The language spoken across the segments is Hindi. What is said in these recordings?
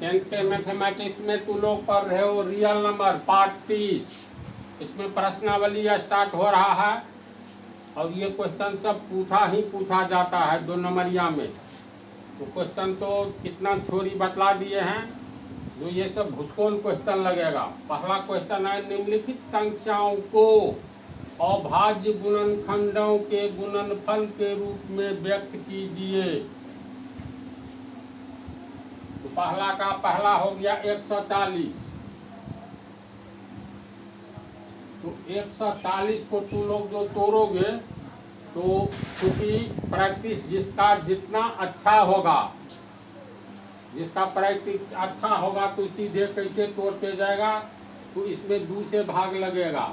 10th के मैथमेटिक्स में तू लोग पढ़ रहे हो रियल नंबर पार्ट 30। इसमें प्रश्नावली स्टार्ट हो रहा है और ये क्वेश्चन सब पूछा जाता है 2 नंबरिया में। तो क्वेश्चन तो कितना थ्योरी बतला दिए हैं, जो ये सब भूसकोल क्वेश्चन लगेगा। पहला क्वेश्चन है निम्नलिखित संख्याओं को अभाज्य गुणनखंडों के गुणनफल के रूप में व्यक्त कीजिए। तो पहला का पहला हो गया 140। तो 140 को तू लोग जो तोड़ोगे तो क्योंकि प्रैक्टिस जिसका जितना अच्छा होगा, जिसका प्रैक्टिस अच्छा होगा तो सीधे कैसे तोड़ते जाएगा। तो इसमें 2 से भाग लगेगा।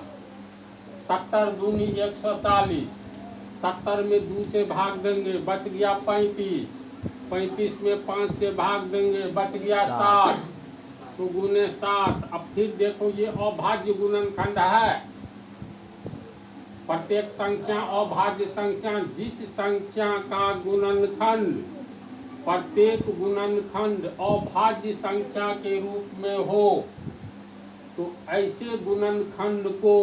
70 दूनी 140, 70 में 2 से भाग देंगे बच गया 35, 35 में 5 से भाग देंगे बच गया 60। तो गुने 7। अब फिर देखो ये अभाज्य गुणनखंड है। प्रत्येक संख्या अभाज्य संख्या, जिस संख्या का गुणनखंड प्रत्येक गुणनखंड अभाज्य संख्या के रूप में हो, तो ऐसे गुणनखंड को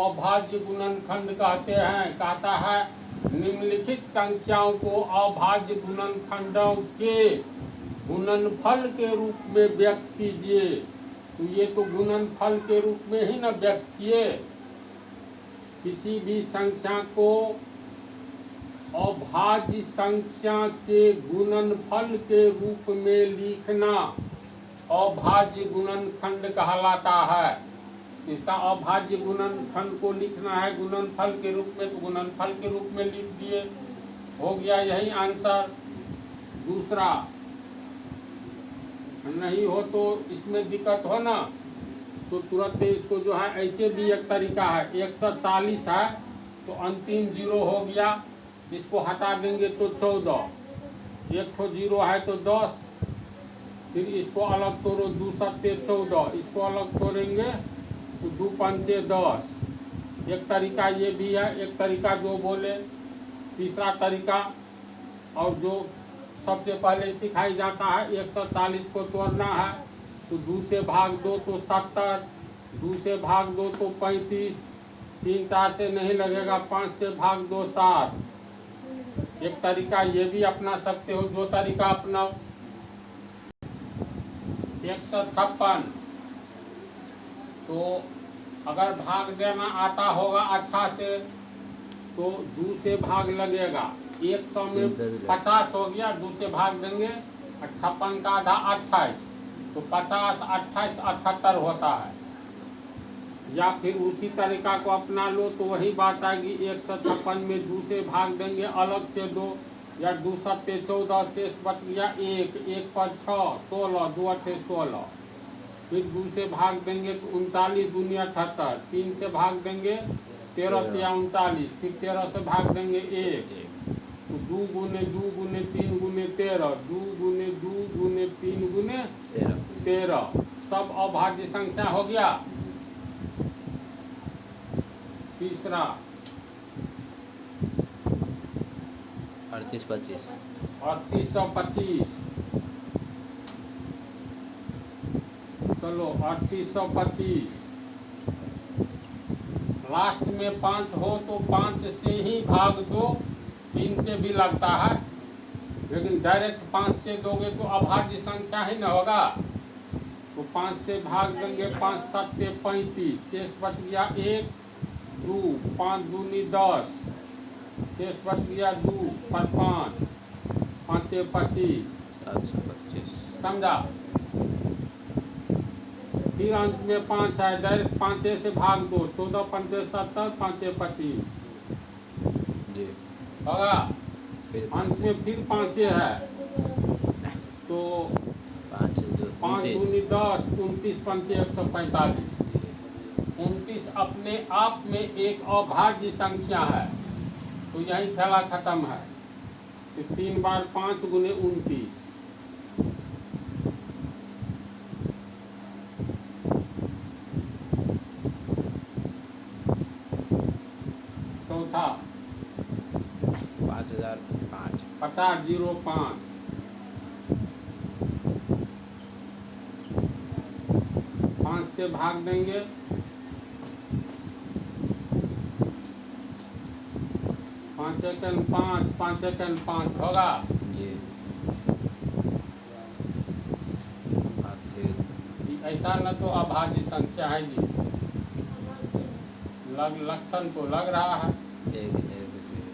अभाज्य गुणनखंड कहते हैं। कहता है निम्नलिखित संख्याओं को अभाज्य गुणनखंडों के गुणनफल के रूप में व्यक्त कीजिए। तो ये तो गुणनफल के रूप में ही ना व्यक्त किए। किसी भी संख्या को अभाज्य संख्या के गुणनफल के रूप में लिखना अभाज्य गुणनखंड कहलाता है। इसका अभाज्य गुणनखंड को लिखना है गुणनफल के रूप में, तो गुणनफल के रूप में लिख दिए, हो गया यही आंसर। दूसरा नहीं हो तो इसमें दिक्कत हो ना, तो तुरंत इसको जो है ऐसे भी एक तरीका है। 140 है तो अंतिम 0 हो गया, इसको हटा देंगे तो 14, एक तो 0 है तो 10, फिर इसको अलग तोड़ो 2 सत्ते 14, इसको अलग तोड़ेंगे तो 2 पंचे 10। एक तरीका ये भी है, एक तरीका जो बोले। तीसरा तरीका और जो सबसे पहले सिखाई जाता है 140 को तोड़ना है तो 2 से भाग दो तो 70, 2 से भाग दो तो 35, 3 4 से नहीं लगेगा, 5 से भाग दो 7। एक तरीका ये भी अपना सकते हो, जो तरीका अपनाओ। 156 तो अगर भाग देना आता होगा अच्छा से तो 2 से भाग लगेगा। 100 में 50 हो गया, 2 से भाग देंगे, 56 का आधा 28, तो 50 28 78 होता है। या फिर उसी तरीका को अपना लो तो वही बात आएगी। 156 में 2 से भाग देंगे अलग से 2, या 2 सत्ते 14, शेष बच गया 1, 1 पर 6 16, 2 अठे 16। फिर 2 से भाग देंगे तो 39 दूनी 78, 3 से भाग देंगे 13 या 39, फिर 13 से भाग देंगे 1, तो 2 गुने 2 गुने 3 गुने 13, 2 गुने 2 गुने 3 गुने 13, सब अभाज्य संख्या हो गया। तीसरा 3825, 3825, चलो 3825। लास्ट में 5 हो तो 5 से ही भाग दो, 3 से भी लगता है, लेकिन डायरेक्ट 5 से दोगे तो अभाज्य संख्या ही न होगा। तो 5 से भाग देंगे, 5 सत्ते 35, शेष बच गया 1 2, 5 दूनी 10, शेष बच गया 2 पर 5, 5 25, 725। समझा। फिर अंत में 5 है, डायरेक्ट 5 से भाग दो, 14 पंचे 70, 5 25 जी होगा। फिर अंत में फिर 5 है तो 5 दूनी 10, 29 पंचे 145। 29 अपने आप में एक अभाज्य संख्या है, तो यही खेला खत्म है। तो 3 बार 5 गुने 29। चौथा 5005, 5005, से भाग देंगे, 5 एकन 5, 5 एकन 5 होगा। जी। अब फिर ऐसा न तो अभाज्य संख्या है जी, लक्षण तो लग रहा है। एक फिर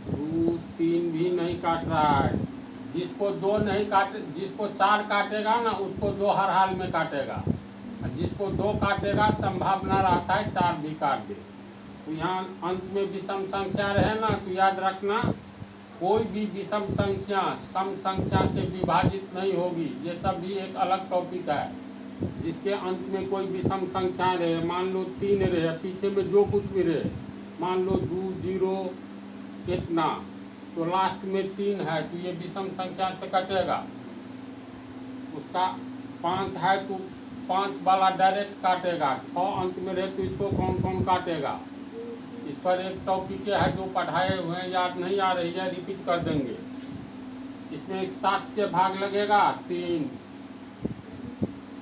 2 3 भी नहीं काट रहा है। जिसको 2 नहीं काटे, जिसको 4 काटेगा ना उसको 2 हर हाल में काटेगा, और जिसको 2 काटेगा संभावना रहता है 4 भी काट दे। तो यहाँ अंत में विषम संख्या रहे ना तो याद रखना, कोई भी विषम संख्या सम संख्या से विभाजित नहीं होगी। ये सब भी एक अलग टॉपिक है। जिसके अंत में कोई विषम संख्या रहे, मान लो 3 रहे, पीछे में जो कुछ भी रहे, मान लो 2 0 इतना, तो लास्ट में 3 है तो ये विषम संख्या से कटेगा। उसका 5 है तो 5 वाला डायरेक्ट काटेगा। 6 अंत में रहे तो इसको कौन कौन काटेगा। इस पर एक टॉपिक है जो पढ़ाए हुए हैं, याद नहीं आ रही है, रिपीट कर देंगे। इसमें एक 7 से भाग लगेगा, 3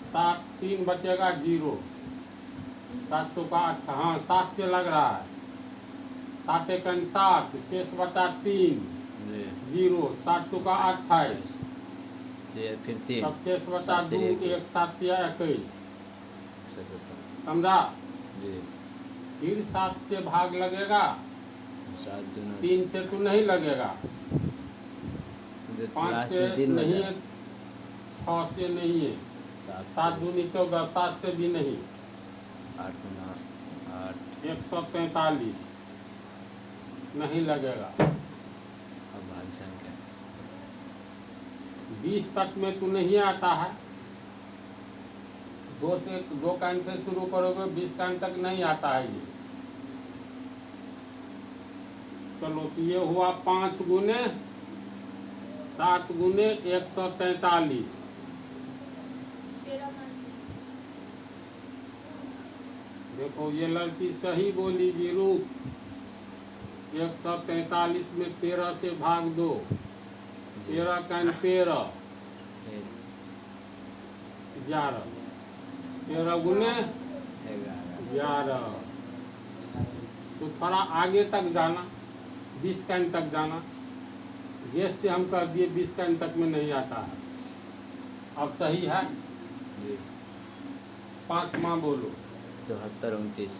7 3 बचेगा 0, 7 तो का 8, हाँ 7 से लग रहा है। 7 एकन 7, शेष बचा 3 0, 7 तो का 28, ये फिर 3, तब शेष बचा 2, 1 7 या 21, समझा। जी। फिर 7 से भाग लगेगा, 7 दूना 3 से तो नहीं लगेगा, 5 लास्ट से में 3 नहीं बचा। है, 6 से नहीं है, 7 दूनी 14, 7 से भी नहीं, 8 दूना 8, 143 नहीं लगेगा। अब भाग संख्या 20 तक में तो नहीं आता है। 2 कान से शुरू करोगे 20 कान तक नहीं आता है ये। चलो तो ये हुआ 5 गुने 7 गुने 143। देखो ये लड़की सही बोली जी। रूप 143 में 13 से भाग दो, 13 कान 13, 11, 13 गुने 11। तो थोड़ा आगे तक जाना, 20 कान तक जाना। गैस से हम कह दिए 20 कान तक में नहीं आता है। अब सही है। जी। 5 माँ बोलो। 74 29,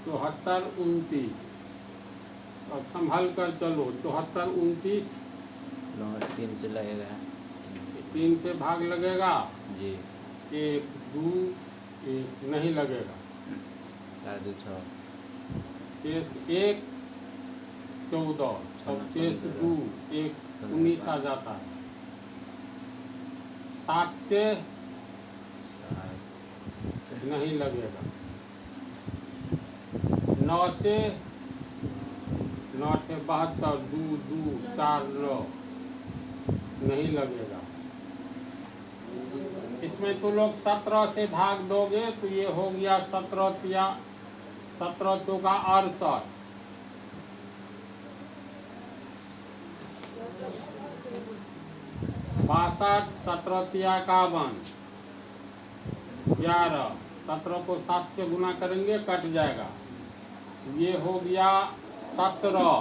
74 29। अब संभल कर चलो, 74 29, 3 से लगेगा 3 से भाग लगेगा, जी। 1 2 1 नहीं लगेगा, 4 2 6, शेष 1 14, तब शेष 2 1 19 आ जाता है। 7 से नहीं लगेगा, 9 से 72, 2 2 4 9 नहीं लगेगा। इसमें तो लोग 17 से भाग दोगे तो ये हो गया 17 या 17 चौका 68, 62, 17 तिया 51, 11, 17 को 7 से गुना करेंगे कट जाएगा। ये हो गया 17,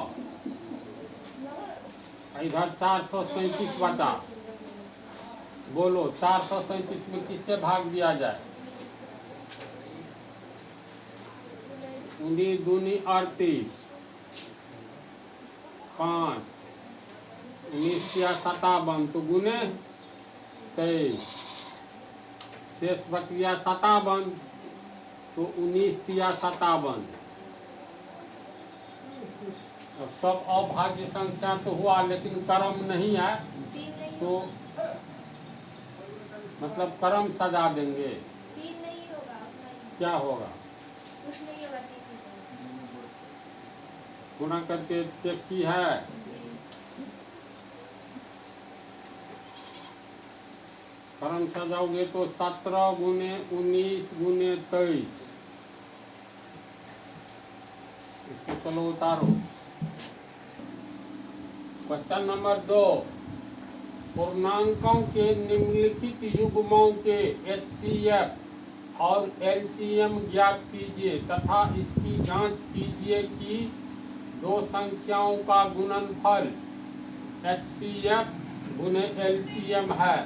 इधर 437 बचा। बोलो 437 में किससे भाग दिया जाए। 19 दूनी 38, 5, 19 या 57 तो गुने 23, शेष बच गया 57, तो 19 या 57। अब सब अभाज्य संख्या तो हुआ लेकिन क्रम नहीं है, तो मतलब क्रम सजा देंगे। 3 नहीं होगा, क्या होगा, कुछ नहीं होगा। 3 गुणा करके चेक की है। क्रम सजाओगे तो 17 गुने 19 गुने 23। इसको चलो उतारो। क्वेश्चन नंबर 2, पूर्णांकों के निम्नलिखित युग्मों के HCF और LCM ज्ञात कीजिए तथा इसकी जांच कीजिए कि दो संख्याओं का गुणनफल HCF गुने LCM है।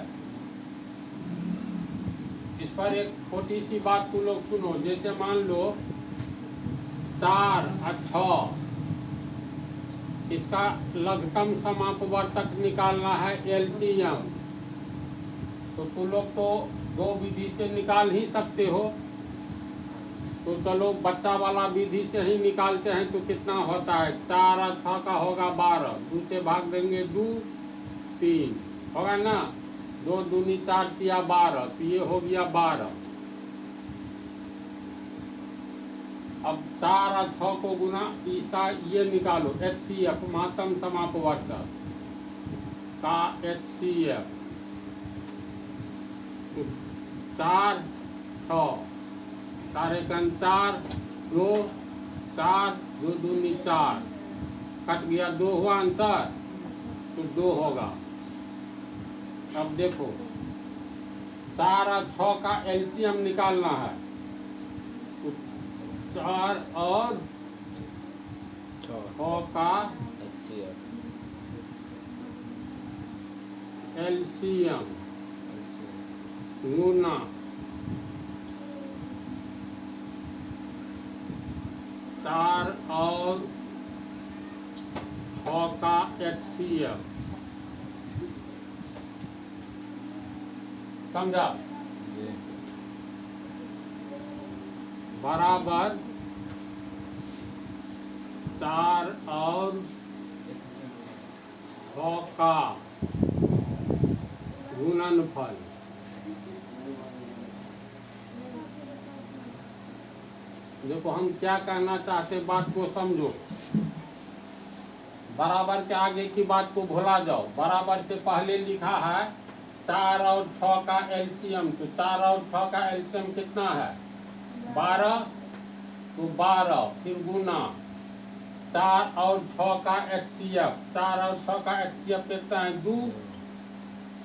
इस पर एक छोटी सी बात तुम लोग सुनो। जैसे मान लो 4 और 6, इसका लघुत्तम समापवर्तक निकालना है LCM। तो तुम लोग तो दो विधि से निकाल ही सकते हो। तो चलो बच्चा वाला विधि से ही निकालते हैं। तो कितना होता है? 4 और 6 का होगा 12, 2 से भाग देंगे 2, 3 होगा ना। 2 दूनी 4 तिया 12, तो ये हो गया 12। अब 4 और 6 को गुना इसका ये निकालो HCF महत्तम समापवर्तक का HCF 4 6 4 एकन 4 2 4 2 दूनी 4 कट गया 2 हुआ आंसर। तो 2 होगा। अब देखो 4 और 6 का LCM निकालना है। तो 4 और 6 का HCF LCM गुना 4 और 6 का HCF। समझा? जी बराबर 4 और 6 का गुणनफल। देखो हम क्या कहना चाहते, बात को समझो। बराबर के आगे की बात को भुला जाओ। बराबर से पहले लिखा है 4 और 6 का LCM। तो 4 और 6 का LCM कितना है? 12। तो 12 फिर गुना 4 और 6 का HCF। 4 और 6 का HCF कितना है? 2।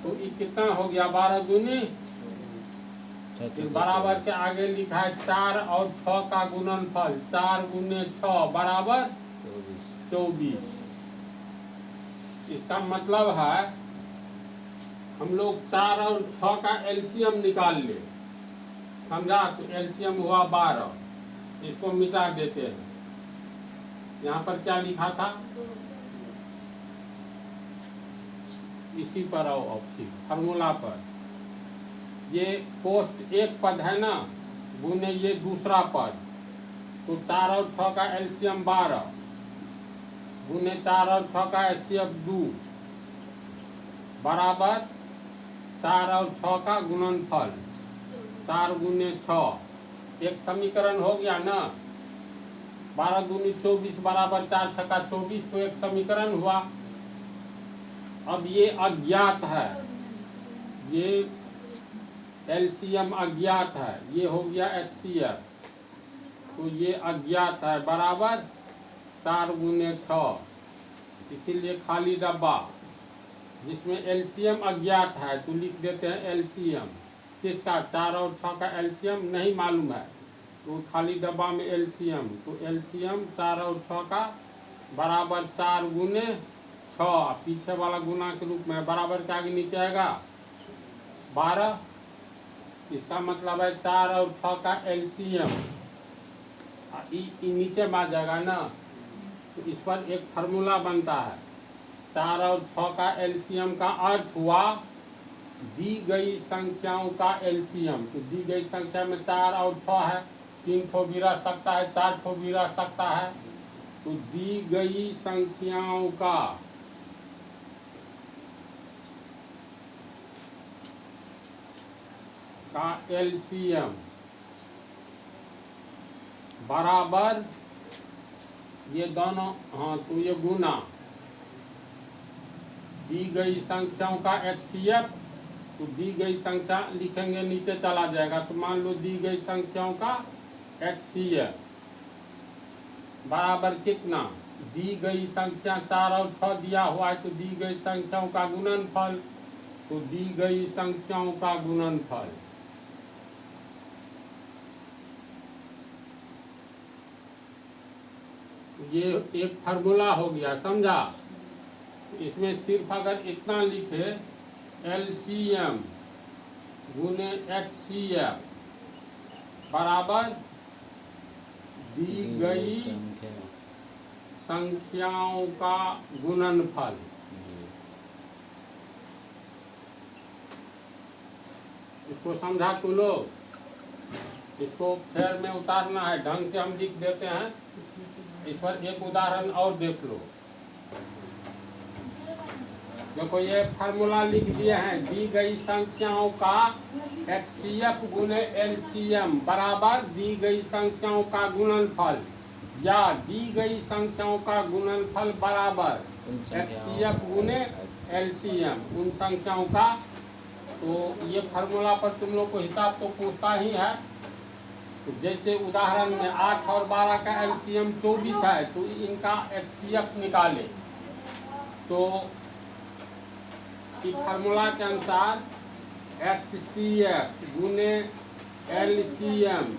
तो ये कितना हो गया? 12 दूनी। फिर बराबर के आगे लिखा है 4 और 6 का गुणनफल। 4 गुने 6 बराबर 24। इसका मतलब है हम लोग 4 और 6 का LCM निकाल ले। समझा? तो LCM हुआ 12। इसको मिटा देते हैं। यहाँ पर क्या लिखा था? इसी पर आओ ऑप्शन फार्मूला पर। ये पोस्ट एक पद है ना, गुने ये दूसरा पद। तो 4 और 6 का LCM 12 गुने 4 और 6 का HCF 2 बराबर 4 और 6 का गुणनफल 4 गुने 6। एक समीकरण हो गया ना। 12 दूनी 24 बराबर 4 छक्का 24। तो एक समीकरण हुआ। अब ये अज्ञात है, ये LCM अज्ञात है, ये हो गया HCF। तो ये अज्ञात है बराबर 4 गुने 6। इसीलिए खाली डब्बा जिसमें LCM अज्ञात है तो लिख देते हैं LCM। किसका? 4 और 6 का LCM नहीं मालूम है तो खाली डब्बा में LCM। तो LCM 4 और 6 का बराबर 4 गुने 6। पीछे वाला गुना के रूप में बराबर के आगे नीचे आएगा 12। इसका मतलब है 4 और 6 का LCM नीचे में आ जाएगा ना। तो इस पर एक फार्मूला बनता है। 4 और 6 का LCM का अर्थ हुआ दी गई संख्याओं का LCM। तो दी गई संख्या में 4 और 6 है, 3 ठो भी रह सकता है, 4 ठो भी रह सकता है। तो दी गई संख्याओं का LCM बराबर ये दोनों, हाँ तो ये गुना दी गई संख्याओं का HCF। तो दी गई संख्या लिखेंगे नीचे चला जाएगा। तो मान लो दी गई संख्याओं का HCF बराबर कितना? दी गई संख्या 4 और 6 दिया हुआ है तो दी गई संख्याओं का गुणनफल तो दी गई संख्याओं का गुणनफल। ये एक फार्मूला हो गया, समझा। इसमें सिर्फ अगर इतना लिखे LCM गुने HCF बराबर दी गई संख्या संख्याओं का गुणनफल। इसको समझा तू लोग? इसको फेर में उतारना है, ढंग से हम लिख देते हैं। इस पर एक उदाहरण और देख लो। देखो ये फार्मूला लिख दिए हैं, दी गई संख्याओं का HCF गुने LCM बराबर दी गई संख्याओं का गुणनफल, या दी गई संख्याओं का गुणनफल बराबर HCF गुने LCM उन संख्याओं का। तो ये फार्मूला पर तुम लोग को हिसाब तो पूछता ही है। तो जैसे उदाहरण में 8 और 12 का LCM 24 है, तो इनका HCF निकाले। तो इस फार्मूला के अनुसार HCF गुने LCM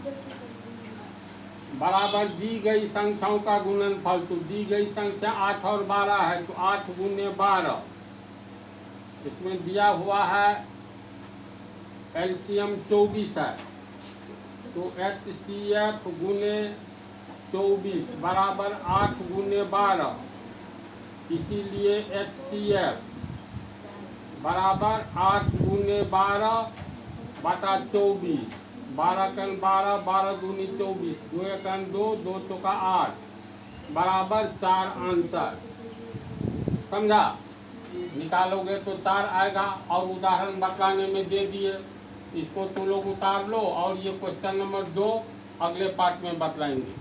बराबर दी गई संख्याओं का गुणनफल। तो दी गई संख्या 8 और 12 है, तो 8 गुने 12। इसमें दिया हुआ है LCM 24 है, तो HCF गुने 24 बराबर 8 गुने 12। इसीलिए HCF बराबर 8 गुने 12 बटा 24। 12 कन 12, 12 दूनी 24, 2 कन 2, 2 चौका 8 बराबर 4 आंसर। समझा? निकालोगे तो 4 आएगा। और उदाहरण बताने में दे दिए, इसको तुम लोग उतार लो। और ये क्वेश्चन नंबर 2 अगले पार्ट में बतलाएंगे।